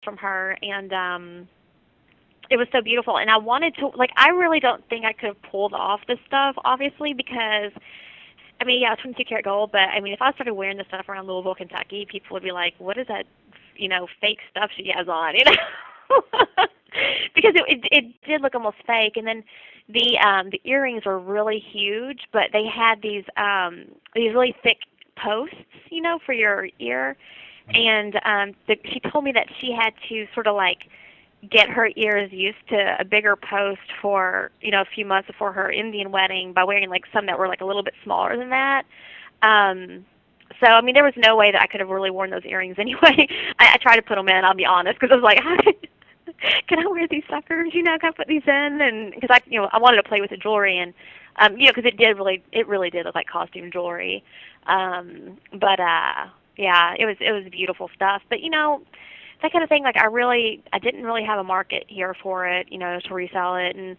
from her, and it was so beautiful. And I wanted to, like, I really don't think I could have pulled off this stuff, obviously, because I mean, yeah, 22 karat gold, but I mean, if I started wearing this stuff around Louisville, Kentucky, people would be like, "What is that, fake stuff she has on?" Because it did look almost fake. And then the earrings were really huge, but they had these really thick posts, for your ear. And she told me that she had to sort of like get her ears used to a bigger post for a few months before her Indian wedding by wearing like some that were like a little bit smaller than that. So I mean, there was no way that I could have really worn those earrings anyway. I tried to put them in, I'll be honest, because I was like, can I wear these suckers? Can I put these in? And because I wanted to play with the jewelry, and because it really did look like costume jewelry. Yeah, it was beautiful stuff. But that kind of thing, like I didn't really have a market here for it, to resell it, and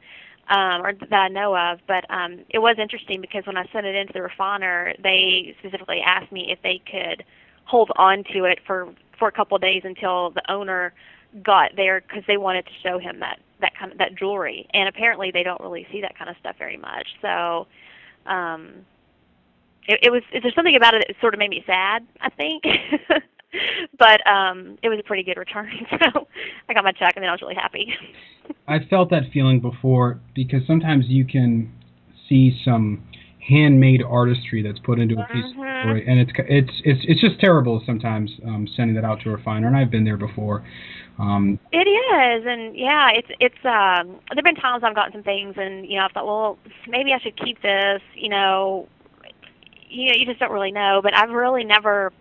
or that I know of. But it was interesting because when I sent it into the refiner, they specifically asked me if they could hold on to it for a couple of days until the owner got there, because they wanted to show him that jewelry. And apparently they don't really see that kind of stuff very much. So there's something about it that sort of made me sad, I think. But it was a pretty good return, so I got my check, and then I was really happy. I felt that feeling before, because sometimes you can see some handmade artistry that's put into a piece of jewelry, and it's just terrible sometimes, sending that out to a refiner, and I've been there before. It is, and yeah, it's there've been times I've gotten some things, and I thought, well, maybe I should keep this. You just don't really know, but I've really never.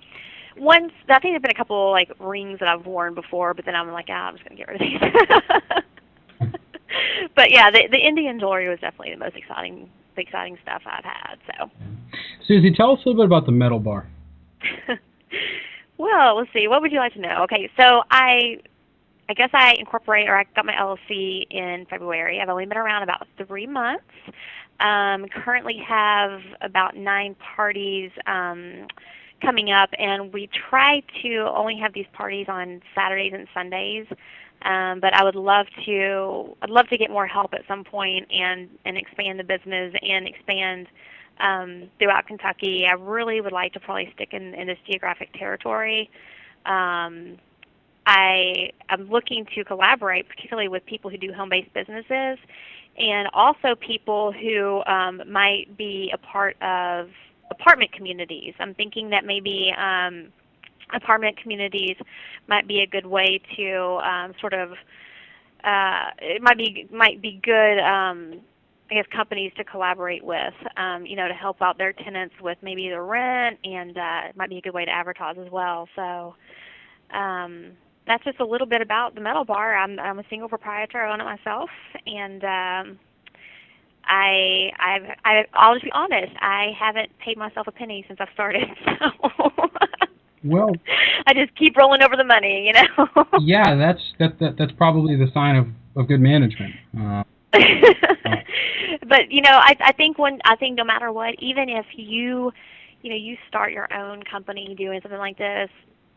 Once, I think there've been a couple like rings that I've worn before, but then I'm like, I'm just gonna get rid of these. But yeah, the Indian jewelry was definitely the most exciting stuff I've had. So, Susie, tell us a little bit about the metal bar. Well, let's see. What would you like to know? Okay, so I guess I got my LLC in February. I've only been around about 3 months. Currently have about 9 parties coming up, and we try to only have these parties on Saturdays and Sundays. But I'd love to get more help at some point and expand the business and expand throughout Kentucky. I really would like to probably stick in this geographic territory. I'm looking to collaborate, particularly with people who do home-based businesses, and also people who might be a part of apartment communities. I'm thinking that maybe apartment communities might be a good way to sort of it might be good I guess companies to collaborate with, to help out their tenants with maybe the rent, and it might be a good way to advertise as well. So that's just a little bit about the metal bar. I'm a single proprietor. I own it myself, and I'll just be honest. I haven't paid myself a penny since I've started. So well, I just keep rolling over the money, Yeah, that's probably the sign of good management. But I think no matter what, even if you start your own company doing something like this,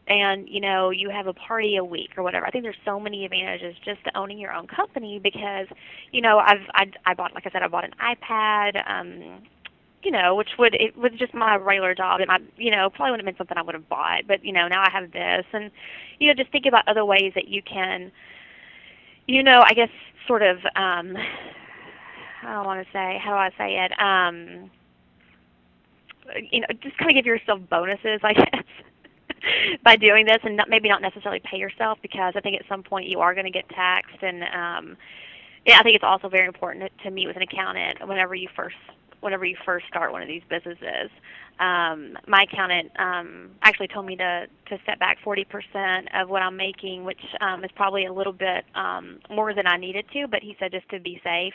and you have a party a week or whatever, I think there's so many advantages just to owning your own company, because I bought, like I said, I bought an iPad, which it was just my regular job. It might, probably wouldn't have been something I would have bought, but now I have this, and just think about other ways that you can, I guess sort of, I don't want to say, how do I say it? Just kind of give yourself bonuses, I guess, by doing this, and maybe not necessarily pay yourself, because I think at some point you are going to get taxed, and yeah, I think it's also very important to meet with an accountant whenever you first start one of these businesses. My accountant actually told me to set back 40% of what I'm making, which is probably a little bit more than I needed to, but he said just to be safe.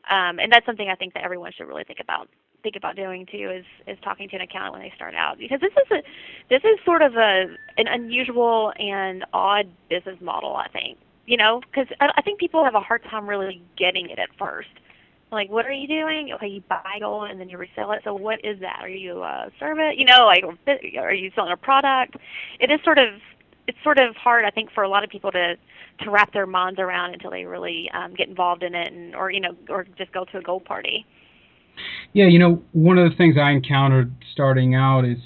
And that's something I think that everyone should really think about doing too, is talking to an accountant when they start out, because this is sort of an unusual and odd business model, I think. Because I think people have a hard time really getting it at first. Like, what are you doing? Okay, you buy gold and then you resell it. So what is that? Are you a servant? Like, are you selling a product? It is sort of it's sort of hard, I think, for a lot of people to wrap their minds around until they really get involved in it, and or just go to a gold party. Yeah, one of the things I encountered starting out is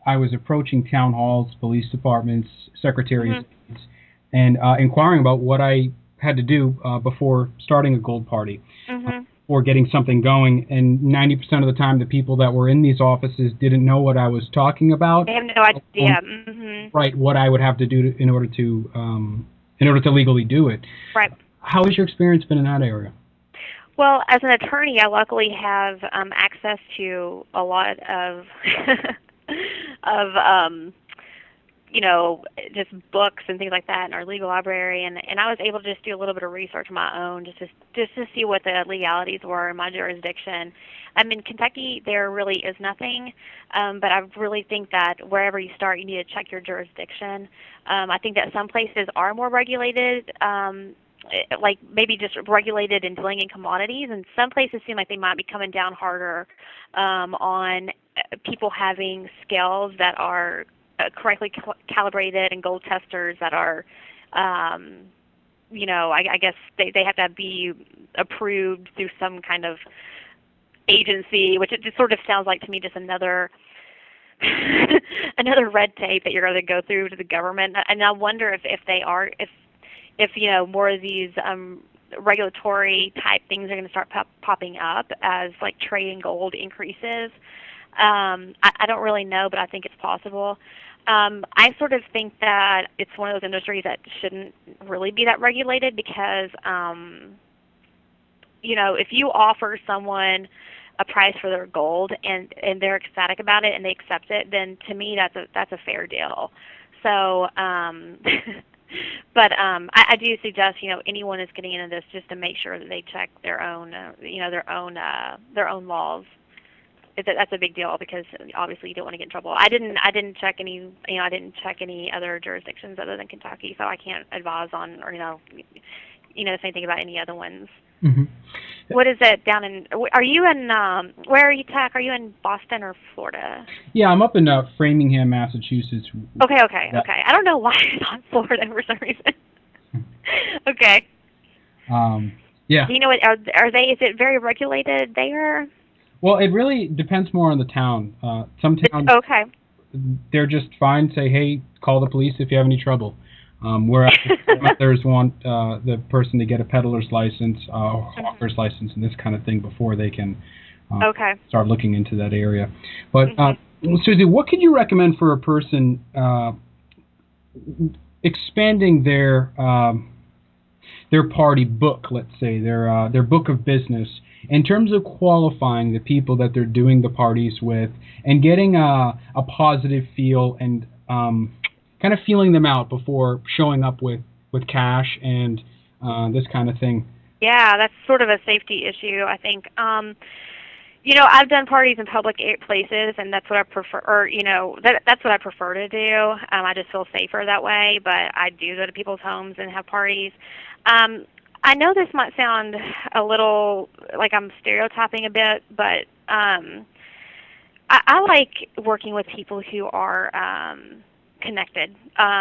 I was approaching town halls, police departments, secretaries, Mhm. and inquiring about what I had to do before starting a gold party Mhm. or getting something going. And 90% of the time, the people that were in these offices didn't know what I was talking about, They have no or idea. Mhm. right what I would have to do in order to legally do it. Right. How has your experience been in that area? Well, as an attorney, I luckily have access to a lot of of just books and things like that in our legal library, and I was able to just do a little bit of research on my own, just to see what the legalities were in my jurisdiction. I mean, Kentucky, there really is nothing, but I really think that wherever you start, you need to check your jurisdiction. I think that some places are more regulated. Like maybe just regulated in dealing in commodities, and some places seem like they might be coming down harder on people having scales that are correctly calibrated and gold testers that are, I guess they have to be approved through some kind of agency, which it just sort of sounds like to me just another another red tape that you're going to go through to the government. And I wonder if they are if more of these regulatory type things are going to start popping up as like trade in gold increases. I don't really know, but I think it's possible. I sort of think that it's one of those industries that shouldn't really be that regulated because, if you offer someone a price for their gold and they're ecstatic about it and they accept it, then to me that's a fair deal. So, but I do suggest anyone is getting into this just to make sure that they check their own their own laws. That's a big deal because obviously you don't want to get in trouble. I didn't check any I didn't check any other jurisdictions other than Kentucky, so I can't advise on or say anything about any other ones. Mm-hmm. What is it down in? Are you in? Where are you, Tech? Are you in Boston or Florida? Yeah, I'm up in Framingham, Massachusetts. Okay. I don't know why it's not Florida for some reason. Okay. Yeah. Do you know what? Are they? Is it very regulated there? Well, it really depends more on the town. Some towns, Okay. they're just fine. Say, hey, call the police if you have any trouble. Whereas there's the person to get a peddler's license, hawker's license, and this kind of thing before they can start looking into that area. But Susie, what could you recommend for a person expanding their party book, let's say their book of business, in terms of qualifying the people that they're doing the parties with and getting a positive feel and kind of feeling them out before showing up with cash and this kind of thing? Yeah, that's sort of a safety issue, I think. I've done parties in public places, and that's what I prefer. Or that's what I prefer to do. I just feel safer that way. But I do go to people's homes and have parties. I know this might sound a little like I'm stereotyping a bit, but I like working with people who are connected.